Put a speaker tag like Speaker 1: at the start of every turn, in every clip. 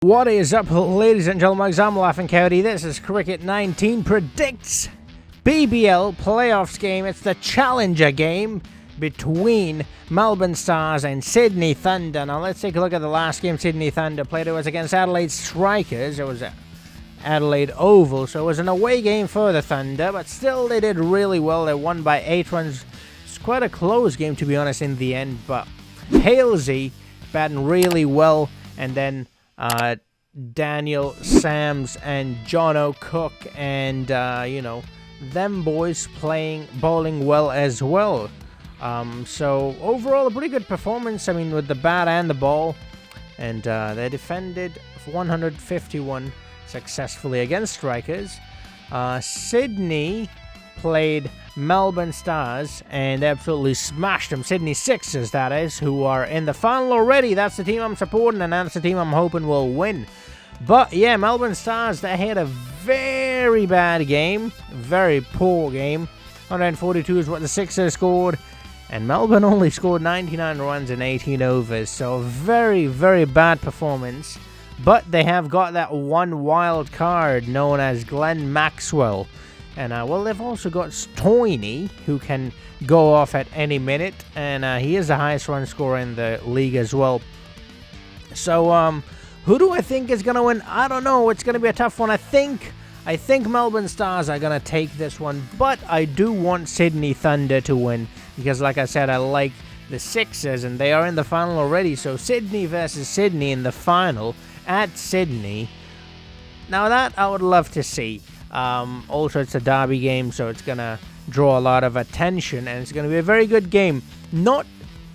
Speaker 1: What is up, ladies and gentlemen? I'm Laughing Coyote. This is Cricket 19 predicts BBL playoffs game. It's the challenger game between Melbourne Stars and Sydney Thunder. Now let's take a look at the last game Sydney Thunder played. It was against Adelaide Strikers. It was at Adelaide Oval, so it was an away game for the Thunder, but still they did really well. They won by 8 runs. It's quite a close game, to be honest, in the end, but Halsey batting really well, and then Daniel Sams and Jono Cook and them boys bowling well as well. So overall a pretty good performance, I mean, with the bat and the ball, and they defended 151 successfully against Strikers. Sydney played Melbourne Stars and they absolutely smashed them. Sydney Sixers, that is, who are in the final already. That's the team I'm supporting, and that's the team I'm hoping will win. But yeah, Melbourne Stars, they had a very bad game, very poor game. 142 is what the Sixers scored, and Melbourne only scored 99 runs in 18 overs. So very, very bad performance. But they have got that one wild card known as Glenn Maxwell. And, well, they've also got Stoinis, who can go off at any minute. And he is the highest run scorer in the league as well. So, who do I think is going to win? I don't know. It's going to be a tough one. I think Melbourne Stars are going to take this one. But I do want Sydney Thunder to win. Because, like I said, I like the Sixers. And they are in the final already. So, Sydney versus Sydney in the final at Sydney. Now, that I would love to see. Also, it's a derby game, so it's going to draw a lot of attention, and it's going to be a very good game. Not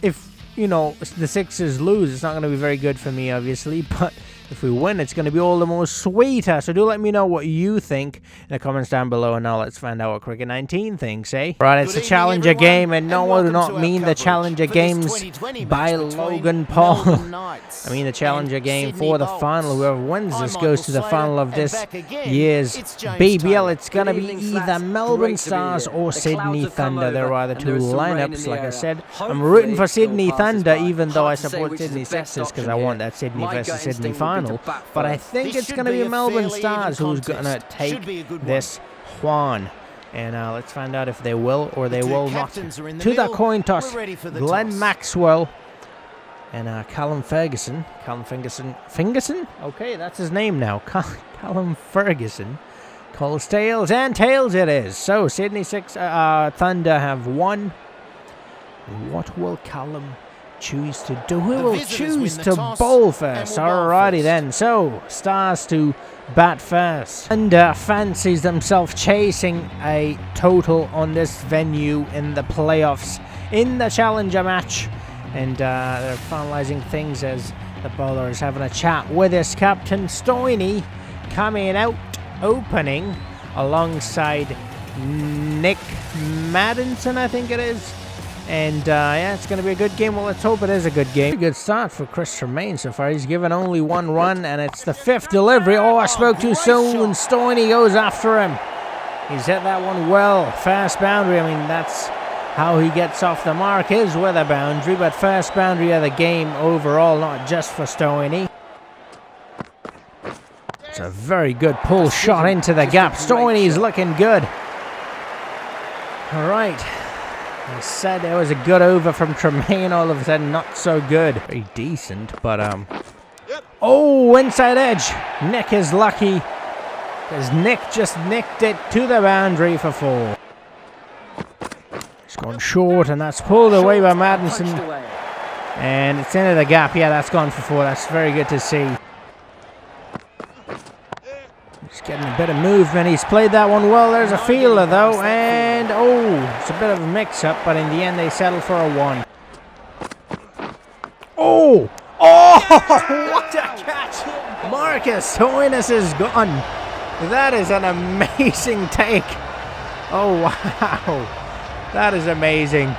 Speaker 1: if, the Sixers lose, it's not going to be very good for me, obviously, but if we win, it's going to be all the more sweeter. So do let me know what you think in the comments down below, and now let's find out what Cricket 19 thinks, eh? Right, it's the Challenger game, and no, I do not mean the Challenger games by Logan Paul. I mean the Challenger game for the final. Whoever wins this goes to the final of this year's BBL. It's going to be either Melbourne Stars or Sydney Thunder. There are the two lineups. Like I said, I'm rooting for Sydney Thunder, even though I support Sydney Sixers because I want that Sydney versus Sydney final. But I think it's going to be Melbourne Stars who's going to take this Juan. And let's find out if they will or they will not. To the coin toss, Glenn Maxwell and Callum Ferguson. Ferguson? Okay, that's his name now. Callum Ferguson. Calls tails, and tails it is. So Sydney Thunder have won. What will Callum choose to do? Who will choose to bowl first? Alrighty then. So Stars to bat first. Thunder fancies themselves chasing a total on this venue in the playoffs in the Challenger match, and they're finalizing things as the bowler is having a chat with his captain. Stoinis coming out opening alongside Nick Maddinson, I think it is. And yeah, it's going to be a good game. Well, let's hope it is a good game. A good start for Chris Tremaine so far. He's given only one run, and it's the 5th delivery. Oh, I spoke too soon. Stoinis goes after him. He's hit that one well. First boundary. I mean, that's how he gets off the mark, is with a boundary. But first boundary of the game overall, not just for Stoinis. It's a very good pull shot into the gap. Stoinis looking good. All right. I said it was a good over from Tremaine, all of a sudden not so good. Very decent, but oh, inside edge. Nick is lucky because Nick just nicked it to the boundary for 4. It's gone short, and that's pulled away by Maddinson. And it's into the gap. Yeah, that's gone for 4. That's very good to see. He's getting a bit of movement. He's played that one well. There's a fielder, though. And, oh, it's a bit of a mix-up. But in the end, they settle for a 1. Oh! Oh! What a catch! Marcus Stoinis is gone. That is an amazing take. Oh, wow. That is amazing.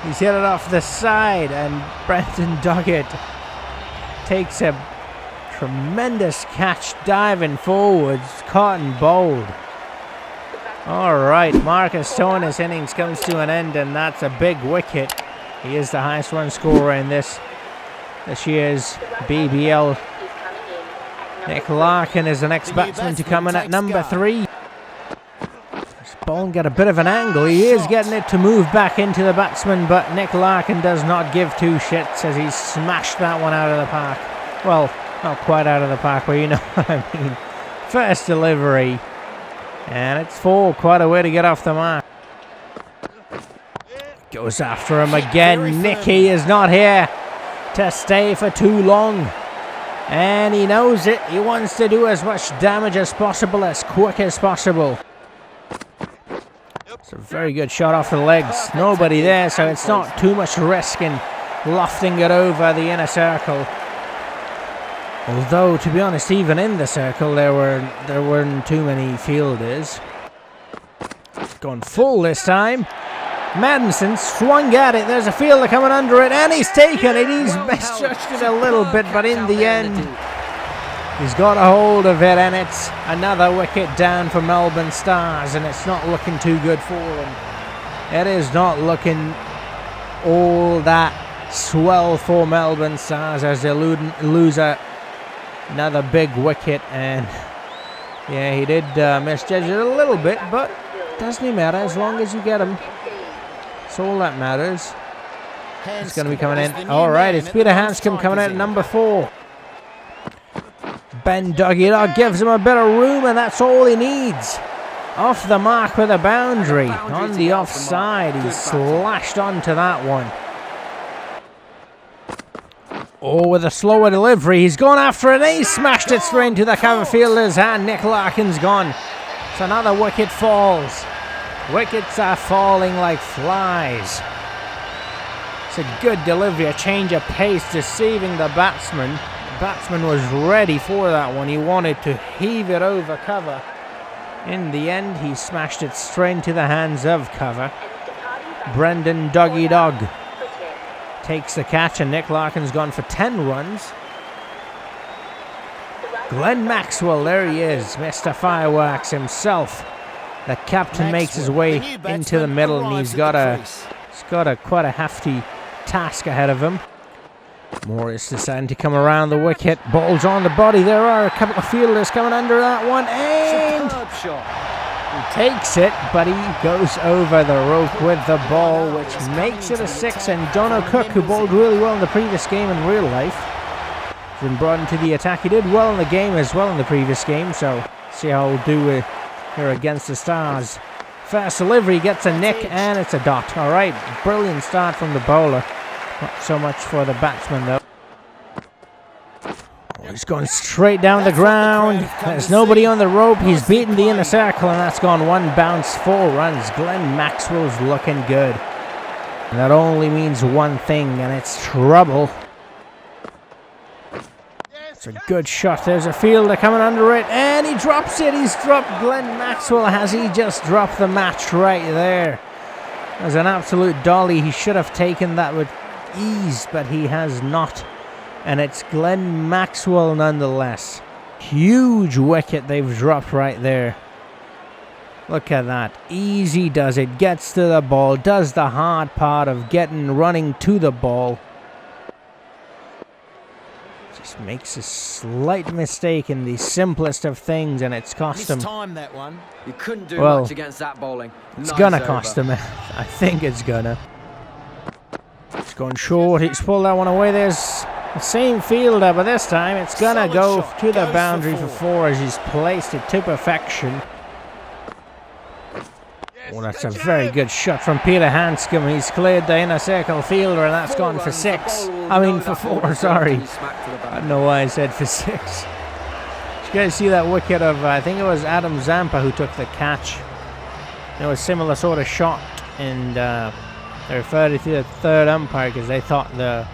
Speaker 1: He's hit it off the side. And Brenton Duggett takes a tremendous catch, diving forwards, caught and bowled. All right, Marcus Stoinis' innings comes to an end, and that's a big wicket. He is the highest run scorer in this year's BBL Nick Larkin is the next batsman to come in at number 3. This ball got a bit of an angle. He is getting it to move back into the batsman, but Nick Larkin does not give two shits as he smashed that one out of the park. Well, not quite out of the park, but you know what I mean. First delivery, and it's 4, quite a way to get off the mark. Goes after him again. Nicky is not here to stay for too long, and he knows it. He wants to do as much damage as possible, as quick as possible. It's a very good shot off the legs. Nobody there, so it's not too much risk in lofting it over the inner circle. Although, to be honest, even in the circle, there weren't too many fielders. It's gone full this time. Madison swung at it. There's a fielder coming under it, and he's taken it. He's misjudged it a little bit, but in the end, he's got a hold of it, and it's another wicket down for Melbourne Stars, and it's not looking too good for them. It is not looking all that swell for Melbourne Stars as they lose another big wicket, and yeah, he did misjudge it a little bit, but it doesn't matter as long as you get him. That's all that matters. It's going to be coming in. All right, it's Peter Hanscom coming in at number 4. Ben Duggy gives him a bit of room, and that's all he needs. Off the mark with a boundary. On the offside, he slashed onto that one. Oh, with a slower delivery, he's gone after it, and he smashed it straight into the cover fielder's hand. Nick Larkin's gone. So another wicket falls. Wickets are falling like flies. It's a good delivery, a change of pace, deceiving the batsman. The batsman was ready for that one. He wanted to heave it over cover. In the end, he smashed it straight into the hands of cover. Brendan Doggy Dog takes the catch, and Nick Larkin's gone for 10 runs. Glenn Maxwell, there he is, Mr. Fireworks himself. The captain makes his way into the middle, and he's got quite a hefty task ahead of him. Morris deciding to come around the wicket. Ball's on the body. There are a couple of fielders coming under that one, and he takes it, but he goes over the rope with the ball, which makes it a 6. And Dono Cook, who bowled really well in the previous game in real life, has been brought into the attack. He did well in the game as well in the previous game, so see how he'll do here against the Stars. First delivery gets a nick, and it's a dot. All right, brilliant start from the bowler. Not so much for the batsman, though. Oh, he's going straight down the ground. There's nobody on the rope. He's beaten the inner circle, and that's gone 1 bounce, 4 runs. Glenn Maxwell's looking good. And that only means one thing, and it's trouble. It's a good shot. There's a fielder coming under it, and he drops it. He's dropped Glenn Maxwell. Has he just dropped the match right there? There's an absolute dolly. He should have taken that with ease, but he has not. And it's Glenn Maxwell nonetheless. Huge wicket they've dropped right there. Look at that. Easy does it. Gets to the ball. Does the hard part of running to the ball. Just makes a slight mistake in the simplest of things, and it's cost him.
Speaker 2: That one. You couldn't do much against that bowling.
Speaker 1: It's gonna cost him. I think it's gonna. It's going short. He's pulled that one away. There's the same fielder, but this time it's gonna go to the boundary for 4 as he's placed it to perfection. Oh, that's a very good shot from Peter Hanscom. He's cleared the inner circle fielder, and that's gone for 6. I mean for 4, sorry. I don't know why I said for 6. Did you guys see that wicket of, I think it was Adam Zampa who took the catch. It was a similar sort of shot, and they referred it to the third umpire because they thought the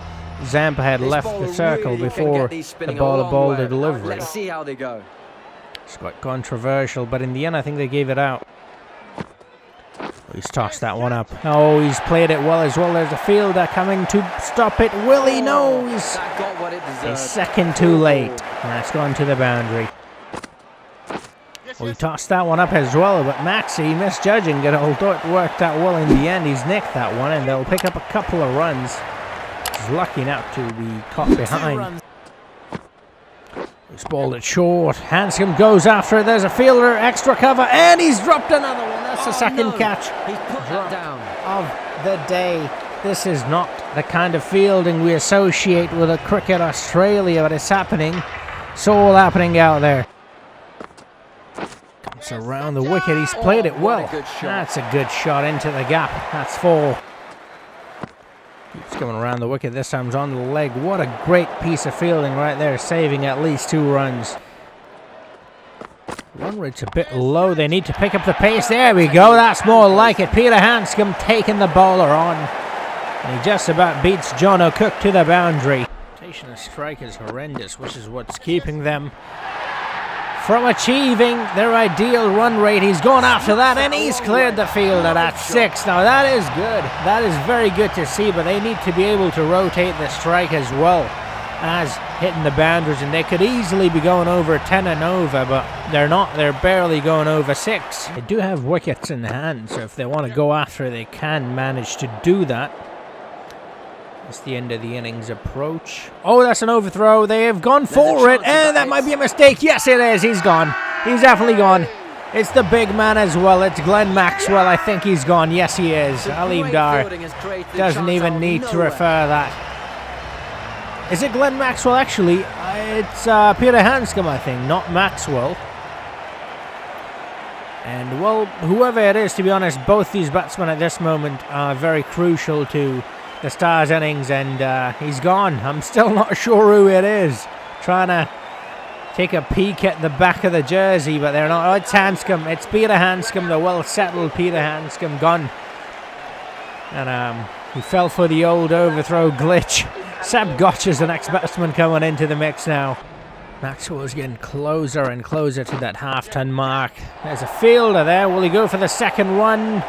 Speaker 1: Zampa had left the circle before the bowler bowled the delivery.
Speaker 2: Let's see how they go.
Speaker 1: It's quite controversial, but in the end I think they gave it out. He's tossed that one up. Oh, he's played it well as well. There's a fielder coming to stop it. Will he? No, he's a second too late. And that's gone to the boundary. Well, he tossed that one up as well, but Maxi misjudging it, although it worked out well in the end. He's nicked that one, and they'll pick up a couple of runs. He's lucky not to be caught behind. He's balled it short. Hanscom goes after it. There's a fielder, extra cover, and he's dropped another one. That's the second catch
Speaker 2: He's put that down.
Speaker 1: of the day. This is not the kind of fielding we associate with a Cricket Australia, but it's happening. It's all happening out there. Comes around the wicket. He's played it well. That's a good shot into the gap. That's 4. Keeps going around the wicket. This time's on the leg. What a great piece of fielding right there, saving at least 2 runs. Run rate's a bit low. They need to pick up the pace. There we go. That's more like it. Peter Hanscom taking the bowler on. And he just about beats John O'Cook to the boundary. Rotation of strike is horrendous, which is what's keeping them from achieving their ideal run rate. He's gone after that, and he's cleared the field at 6. Now that is good. That is very good to see, but they need to be able to rotate the strike as well as hitting the boundaries, and they could easily be going over 10 and over, but they're not. They're barely going over 6. They do have wickets in hand, so if they want to go after it, they can manage to do that. It's the end of the innings approach. Oh, that's an overthrow. They have gone for it, and that might be a mistake. Yes, it is. He's gone. He's definitely gone. It's the big man as well. It's Glenn Maxwell. I think he's gone. Yes, he is. Aleem Dar doesn't even need to refer that. Is it Glenn Maxwell? Actually, it's Peter Hanscom, I think, not Maxwell. And, well, whoever it is, to be honest, both these batsmen at this moment are very crucial to the Stars innings, and he's gone. I'm still not sure who it is. Trying to take a peek at the back of the jersey, but they're not. Oh, it's Hanscom. It's Peter Hanscom, the well-settled Peter Hanscom, gone. And he fell for the old overthrow glitch. Seb Gotch is the next batsman coming into the mix now. Maxwell's getting closer and closer to that half-ton mark. There's a fielder there. Will he go for the second run?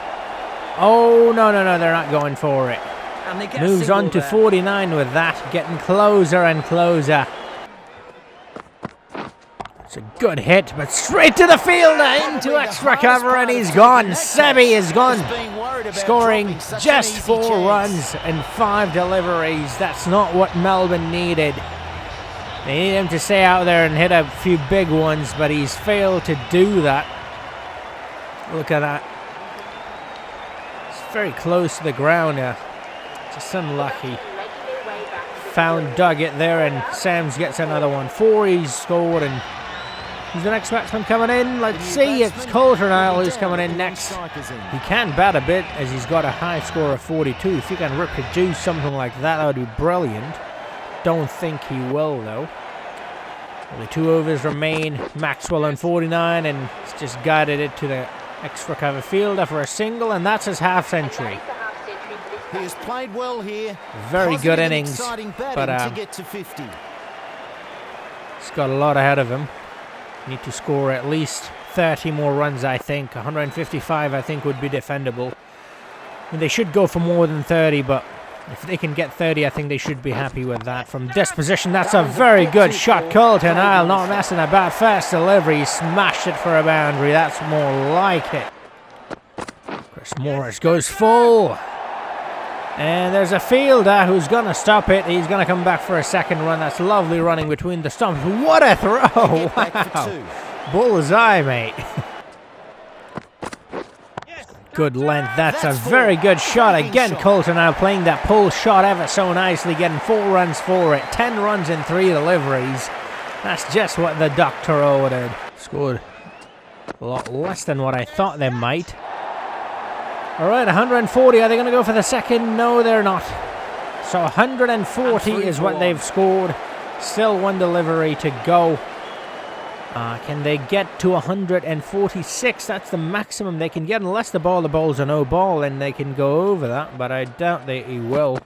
Speaker 1: Oh, no, they're not going for it. Moves on to 49 with that, getting closer and closer. It's a good hit, but straight to the fielder, into extra cover, and he's gone. Sebi is gone, scoring just 4 runs and 5 deliveries. That's not what Melbourne needed. They need him to stay out there and hit a few big ones, but he's failed to do that. Look at that. It's very close to the ground here. Just unlucky. Dug it there, and Sams gets another one. 4 he's scored, and who's the next batsman coming in? Let's see, it's Coulter Nile who's coming in next. He can bat a bit, as he's got a high score of 42. If he can reproduce something like that, that would be brilliant. Don't think he will, though. Only 2 overs remain. Maxwell on 49, and he's just guided it to the extra cover fielder for a single, and that's his half-century.
Speaker 3: He has played well here.
Speaker 1: Very good innings, but
Speaker 3: to get to 50.
Speaker 1: He's got a lot ahead of him. Need to score at least 30 more runs, I think. 155, I think, would be defendable. I mean, they should go for more than 30, but if they can get 30, I think they should be happy with that. From this position, that's a very good shot. Coulter Nile not messing about. First delivery, smashed it for a boundary. That's more like it. Chris Morris goes full. And there's a fielder who's going to stop it. He's going to come back for a second run. That's lovely running between the stumps. What a throw! Wow. Bullseye, mate. Good length. That's a very good shot. Again, Coulter now playing that pull shot ever so nicely, getting 4 runs for it. 10 runs in 3 deliveries. That's just what the doctor ordered. Scored a lot less than what I thought they might. All right, 140. Are they going to go for the second? No, they're not. So 140 is what they've scored. Still 1 delivery to go. Can they get to 146? That's the maximum they can get, unless the bowls are no ball, and they can go over that, but I doubt he will.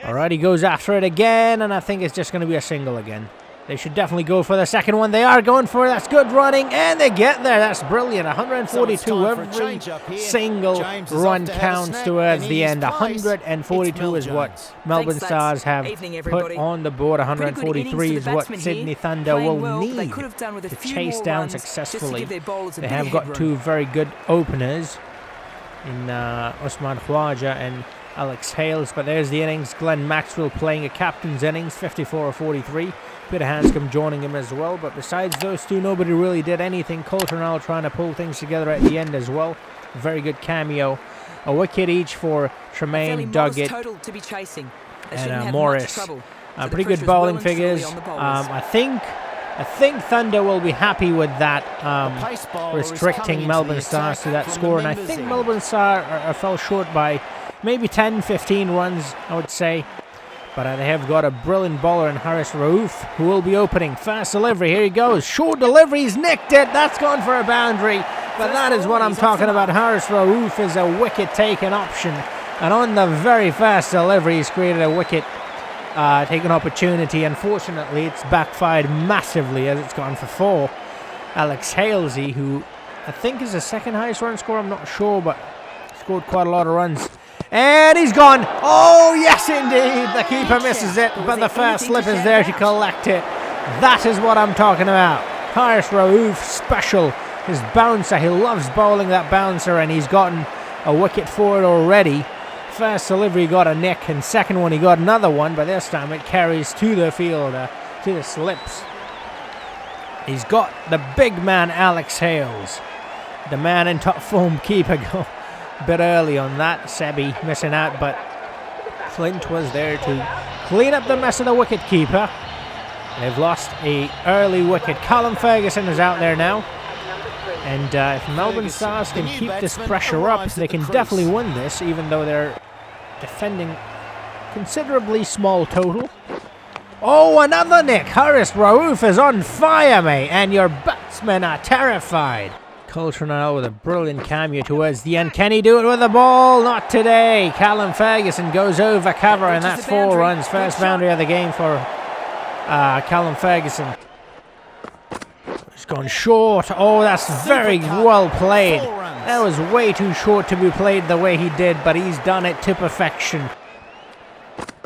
Speaker 1: All right, he goes after it again, and I think it's just going to be a single again. They should definitely go for the second one. They are going for it. That's good running, and they get there. That's brilliant. 142. Every single run counts towards the end. 142 is what Melbourne Stars have put on the board. 143 is what Sydney Thunder will need to chase down successfully. They have got 2 very good openers in Usman Khwaja and Alex Hales, but there's the innings. Glenn Maxwell playing a captain's innings, 54 or 43. Peter Hanscom joining him as well. But besides those two, nobody really did anything. Coulter trying to pull things together at the end as well. Very good cameo. A wicket each for Tremaine, Duggett,
Speaker 4: to be chasing.
Speaker 1: and Morris. Pretty good bowling figures. I think Thunder will be happy with that, restricting Melbourne Stars to that score. And I think Melbourne Stars fell short by maybe 10, 15 runs, I would say. But they have got a brilliant bowler in Harris Rauf, who will be opening. Fast delivery, here he goes. Short delivery, he's nicked it. That's gone for a boundary. But that is what I'm talking about. Harris Rauf is a wicket-taking option. And on the very fast delivery, he's created a wicket taking opportunity. Unfortunately, it's backfired massively as it's gone for 4. Alex Halesy, who I think is the second highest run scorer, I'm not sure, but scored quite a lot of runs. And he's gone. Oh, yes, indeed. The keeper misses it, but the first slip is there to collect it. That is what I'm talking about. Harris Rauf, special. His bouncer, he loves bowling that bouncer, and he's gotten a wicket for it already. First delivery got a nick, and second one he got another one, but this time it carries to the fielder, to the slips. He's got the big man Alex Hales, the man in top form keeper, go a bit early on that. Sebi missing out, but Flint was there to clean up the mess of the wicket keeper. They've lost a early wicket. Callum Ferguson is out there now. And if Melbourne Stars can keep this pressure up, they can definitely win this, even though they're defending considerably small total. Oh, another nick. Harris Rauf is on fire, mate, and your batsmen are terrified. Coulter now with a brilliant cameo towards the end. Can he do it with the ball? Not today. Callum Ferguson goes over cover, and that's 4 runs. First boundary of the game for Callum Ferguson. It's gone short. Oh, that's very well played. That was way too short to be played the way he did, but he's done it to perfection.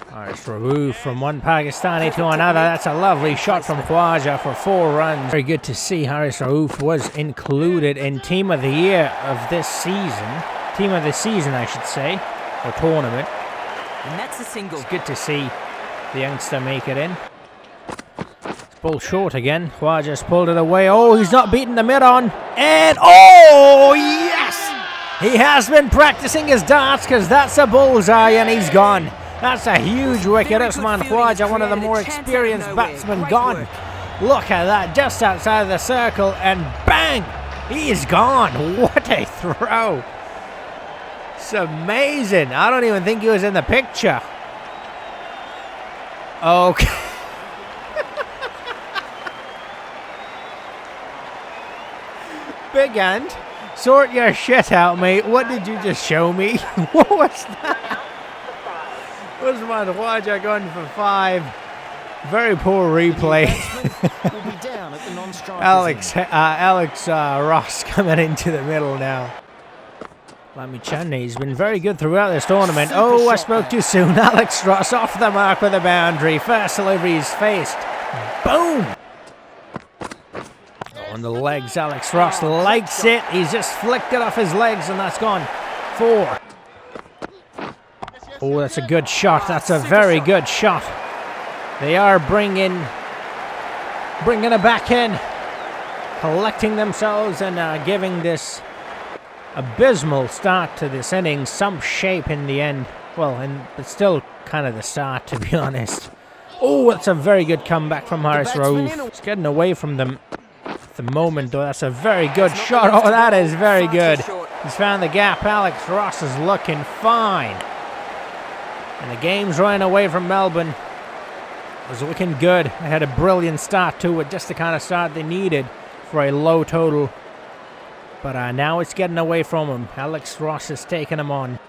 Speaker 1: Harris Rauf from one Pakistani to another. That's a lovely shot from Khwaja for 4 runs. Very good to see Harris Rauf was included in Team of the Year of this season. Team of the Season, I should say, or tournament.
Speaker 4: And that's a single.
Speaker 1: It's good to see the youngster make it in. Ball short again. Khwaja's pulled it away. Oh, he's not beaten the mid on. And oh, yes! He has been practicing his darts, because that's a bullseye, and he's gone. That's a huge wicket. Usman Khwaja, one of the more experienced batsmen, gone. Look at that, just outside of the circle, and bang! He's gone. What a throw. It's amazing. I don't even think he was in the picture. Okay. Big hand, sort your shit out, mate. What did you just show me? What was that? Usman Khwaja going for 5. Very poor replay. Alex Ross coming into the middle now. Lami Chaney's been very good throughout this tournament. Oh, I spoke too soon. Alex Ross off the mark with a boundary. First delivery is faced. Boom! On the legs, Alex Ross likes it. He's just flicked it off his legs, and that's gone. 4. Oh, that's a good shot. That's a very good shot. They are bringing it back in, collecting themselves, and giving this abysmal start to this innings some shape in the end. Well, and it's still kind of the start, to be honest. Oh, that's a very good comeback from Harris Rauf. It's getting away from them at the moment, though. That's a very good shot. Oh, that is very good. He's found the gap. Alex Ross is looking fine. And the game's running away from Melbourne. It was looking good. They had a brilliant start to it, just the kind of start they needed for a low total. But now it's getting away from him. Alex Ross is taking him on.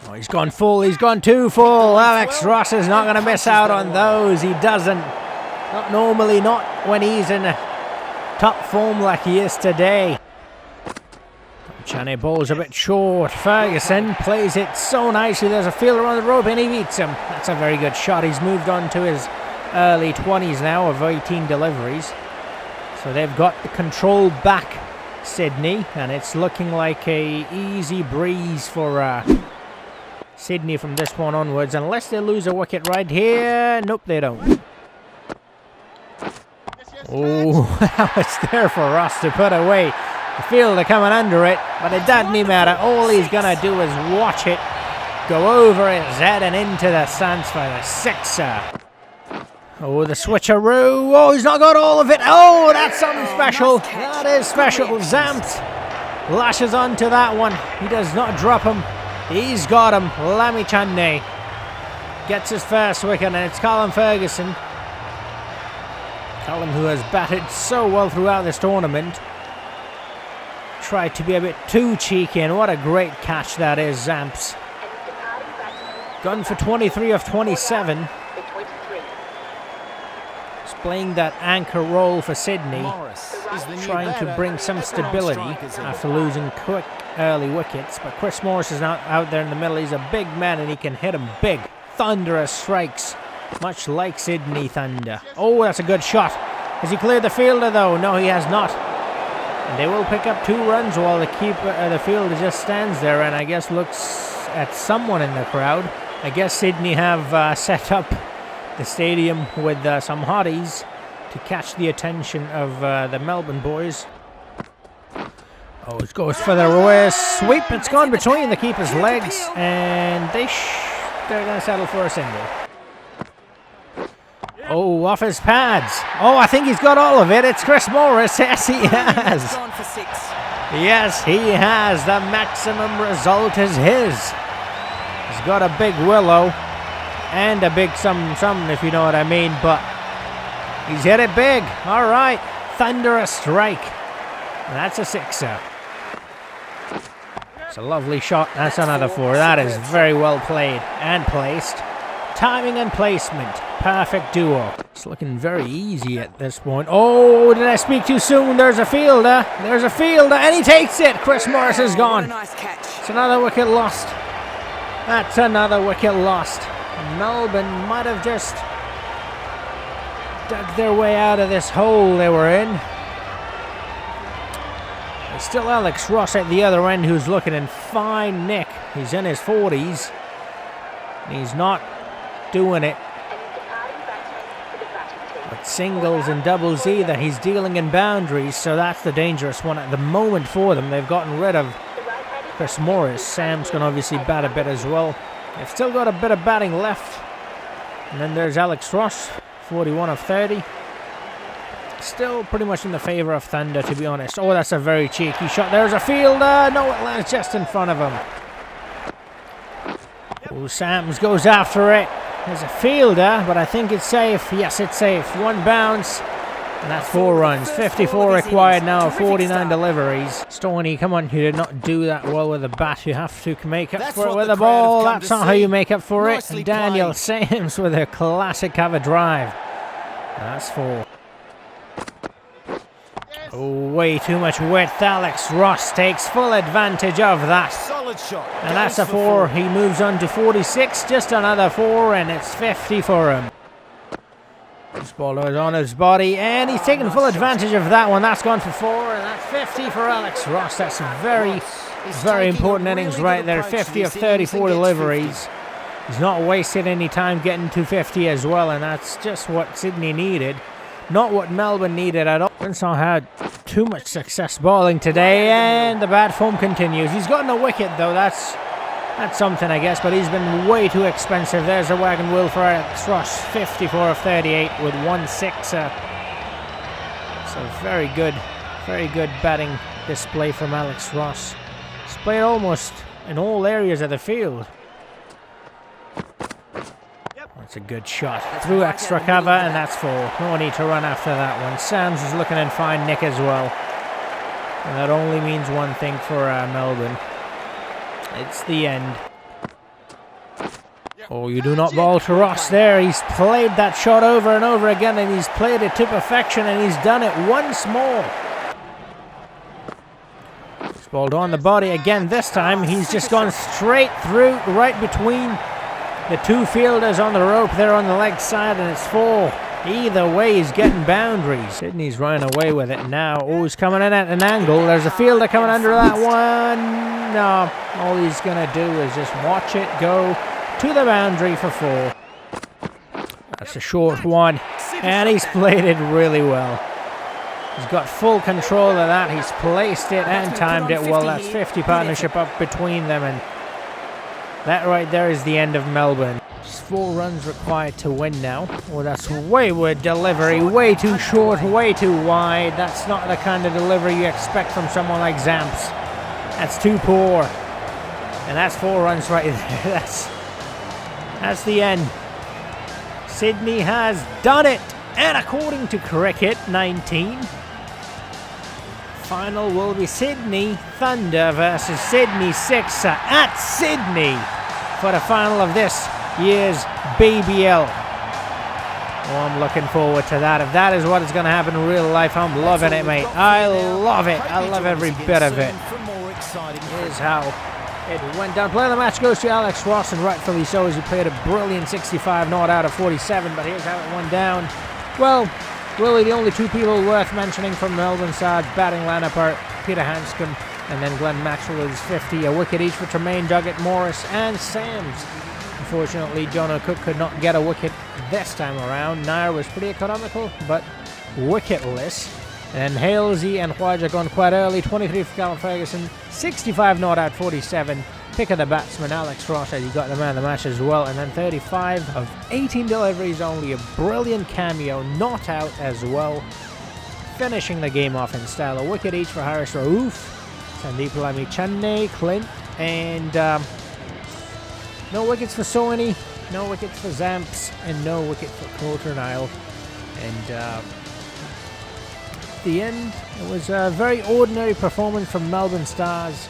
Speaker 1: Oh, he's gone full. He's gone too full. Alex Ross is not going to miss out on those. He doesn't. Not normally, not when he's in top form like he is today. Chaney bowls a bit short. Ferguson plays it so nicely. There's a fielder on the rope and he beats him. That's a very good shot. He's moved on to his early 20s now of 18 deliveries. So they've got the control back, Sydney, and it's looking like a easy breeze for Sydney from this one onwards, unless they lose a wicket right here. Nope, they don't. Oh, that was there for Ross to put away. The fielder coming under it, but it doesn't matter. All he's going to do is watch it go over his head and into the stands for the sixer. Oh, the switcheroo. Oh, he's not got all of it. Oh, that's something special. That is special. Zamps lashes onto that one. He does not drop him. He's got him. Lami Chande gets his first wicket, and it's Colin Ferguson. Colin, who has batted so well throughout this tournament, tried to be a bit too cheeky, and what a great catch that is, Zamps. Gone for 23 of 27. He's playing that anchor role for Sydney, trying to bring some stability after losing quick early wickets. But Chris Morris is not out there in the middle. He's a big man and he can hit them big. Thunderous strikes, much like Sydney Thunder. Oh, that's a good shot. Has he cleared the fielder though? No, he has not. And they will pick up 2 runs while the fielder just stands there and I guess looks at someone in the crowd. I guess Sydney have set up the stadium with some hotties to catch the attention of the Melbourne boys. Oh, it goes for the reverse sweep. It's gone between the keeper's legs, and they're going to settle for a single. Oh, off his pads. Oh, I think he's got all of it. It's Chris Morris. Yes, he has. Yes, he has. The maximum result is his. He's got a big willow and a big something, if you know what I mean, but he's hit it big. All right, thunderous strike. That's a sixer. It's a lovely shot. That's another 4. That is very well played and placed. Timing and placement. Perfect duo. It's looking very easy at this point. Oh, did I speak too soon? There's a fielder. There's a fielder, and he takes it. Chris Morris is gone. It's another wicket lost. That's another wicket lost. Melbourne might have just dug their way out of this hole they were in. There's still Alex Ross at the other end who's looking in fine nick. He's in his 40s. And he's not doing it with singles and doubles either. He's dealing in boundaries, so that's the dangerous one at the moment for them. They've gotten rid of Chris Morris. Sam's going to obviously bat a bit as well. They've still got a bit of batting left. And then there's Alex Ross, 41 of 30. Still pretty much in the favour of Thunder, to be honest. Oh, that's a very cheeky shot. There's a fielder. No, it lands just in front of him. Oh, Sams goes after it. There's a fielder, but I think it's safe. Yes, it's safe. 1 bounce. And that's 4 runs. 54 required now, 49 deliveries. Stoney, come on, you did not do that well with the bat. You have to make up for it with the ball. That's not how you make up for it. And Daniel Sams with a classic cover drive. That's 4. Oh, way too much width. Alex Ross takes full advantage of that.
Speaker 3: Solid shot.
Speaker 1: And that's a 4. He moves on to 46. Just another 4, and it's 50 for him. This ball is on his body, and he's taking full advantage of that one. That's gone for 4, and that's 50 for Alex Ross. That's very, very important innings right there. 50 of 34 deliveries. He's not wasted any time getting to 50 as well, and that's just what Sydney needed. Not what Melbourne needed at all. Winston had too much success bowling today, and the bad form continues. He's gotten a wicket, though. That's something, I guess, but he's been way too expensive. There's a wagon wheel for Alex Ross, 54 of 38 with 1 sixer. So very good batting display from Alex Ross. He's played almost in all areas of the field. That's a good shot. Through extra cover, and that's 4. No need to run after that one. Sams is looking in fine nick as well. And that only means one thing for Melbourne. It's the end. Oh, you do not bowl to Ross there. He's played that shot over and over again, and he's played it to perfection, and he's done it once more. He's bowled on the body again this time. He's just gone straight through, right between the 2 fielders on the rope there on the leg side, and it's 4. Either way, he's getting boundaries. Sydney's running away with it now. Oh, he's coming in at an angle. There's a fielder coming under that one. No, all he's going to do is just watch it go to the boundary for 4. That's a short one, and he's played it really well. He's got full control of that. He's placed it and timed it well. That's 50 partnership up between them, and that right there is the end of Melbourne. Just 4 runs required to win now. Oh, that's wayward delivery. Way too short, way too wide. That's not the kind of delivery you expect from someone like Zamps. That's too poor. And that's 4 runs right there. That's the end. Sydney has done it. And according to Cricket 19, final will be Sydney Thunder versus Sydney Sixer at Sydney for the final of this year's BBL. Oh, I'm looking forward to that. If that is what is going to happen in real life, I'm loving it, mate. I love it. I love every bit of it. Here's how it went down. Player of the match goes to Alex Ross, and rightfully so, as he played a brilliant 65 not out of 47. But here's how it went down. Well, really the only 2 people worth mentioning from Melbourne Stars batting lineup are Peter Hanscom and then Glenn Maxwell is 50. A wicket each for Tremaine, Duggett, Morris and Sams. Unfortunately, John O'Cook could not get a wicket this time around. Nair was pretty economical, but wicketless. And Halesy and Khwaja gone quite early. 23 for Callum Ferguson, 65 not out, 47. Pick of the batsman, Alex Ross, as he got the man of the match as well. And then 35 of 18 deliveries only. A brilliant cameo, not out as well. Finishing the game off in style. A wicket each for Harris Rauf, Sandeep Lamichhane, Clint, and no wickets for Sony, no wickets for Zamps, and no wicket for Coulter-Nile. And at the end, it was a very ordinary performance from Melbourne Stars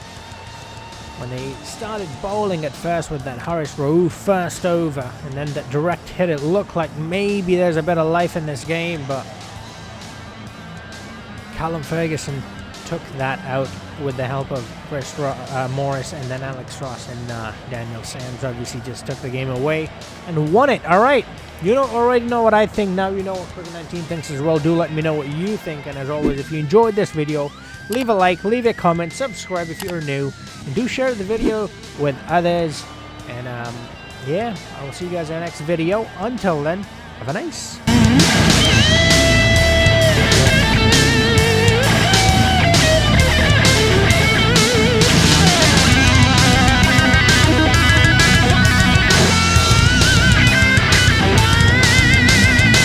Speaker 1: when they started bowling at first with that Harris Rauf first over, and then that direct hit. It looked like maybe there's a bit of life in this game, but Callum Ferguson took that out with the help of Chris Morris, and then Alex Ross and Daniel Sams obviously just took the game away and won it. All right, you don't already know what I think. Now you know what Cricket 19 thinks as well. Do let me know what you think, and as always, if you enjoyed this video, leave a like, leave a comment, subscribe if you're new, and do share the video with others. And yeah, I will see you guys in the next video. Until then, have a nice